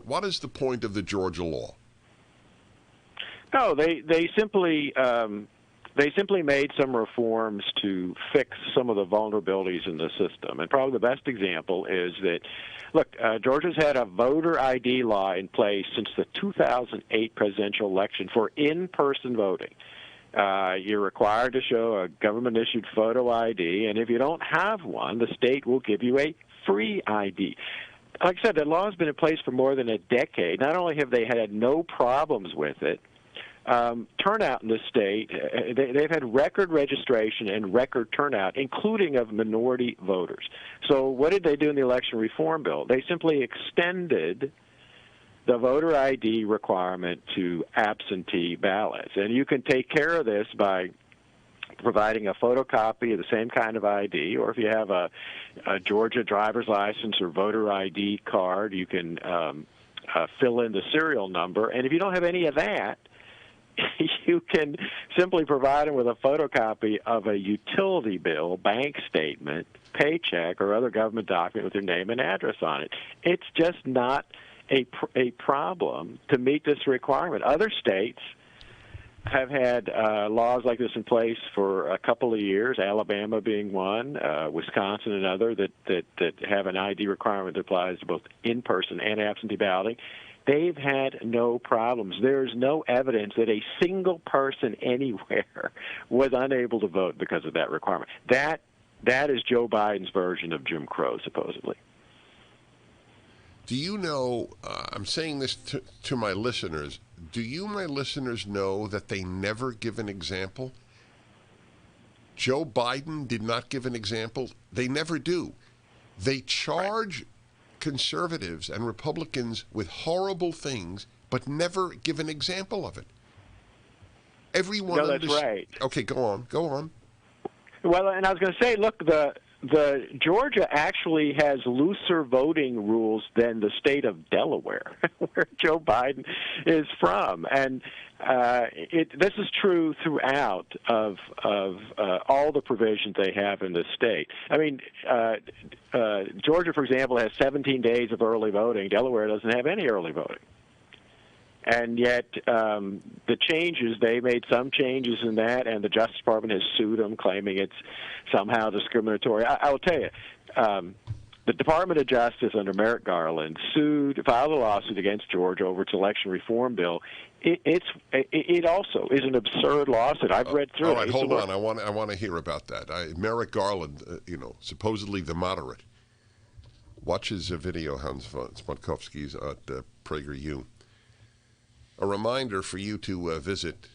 What is the point of the Georgia law? No, they simply made some reforms to fix some of the vulnerabilities in the system. And probably the best example is that, look, Georgia's had a voter ID law in place since the 2008 presidential election for in-person voting. You're required to show a government-issued photo ID, and if you don't have one, the state will give you a free ID. Like I said, the law has been in place for more than a decade. Not only have they had no problems with it, turnout in the state, they've had record registration and record turnout, including of minority voters. So what did they do in the election reform bill? They simply extended the voter ID requirement to absentee ballots. And you can take care of this by providing a photocopy of the same kind of ID, or if you have a Georgia driver's license or voter ID card, you can fill in the serial number. And if you don't have any of that, you can simply provide them with a photocopy of a utility bill, bank statement, paycheck, or other government document with their name and address on it. It's just not a problem to meet this requirement. Other states have had laws like this in place for a couple of years, Alabama being one, Wisconsin another, that have an ID requirement that applies to both in-person and absentee balloting. They've had no problems. There's no evidence that a single person anywhere was unable to vote because of that requirement. That is Joe Biden's version of Jim Crow, supposedly. Do you know, I'm saying this to my listeners, do you, my listeners, know that they never give an example? Joe Biden did not give an example. They never do. They charge conservatives and Republicans with horrible things, but never give an example of it. Everyone. No, that's right. Okay, go on. Well, and I was going to say, look, the Georgia actually has looser voting rules than the state of Delaware, where Joe Biden is from, and this is true throughout of all the provisions they have in the state. I mean, Georgia, for example, has 17 days of early voting. Delaware doesn't have any early voting. And yet the changes, they made some changes in that, and the Justice Department has sued them, claiming it's somehow discriminatory. I will tell you, the Department of Justice under Merrick Garland filed a lawsuit against Georgia over its election reform bill. It also is an absurd lawsuit. I've read through it. All right, hold on. I want to hear about that. Merrick Garland, supposedly the moderate. Watch his video, Hans Spakovsky's at PragerU. A reminder for you to visit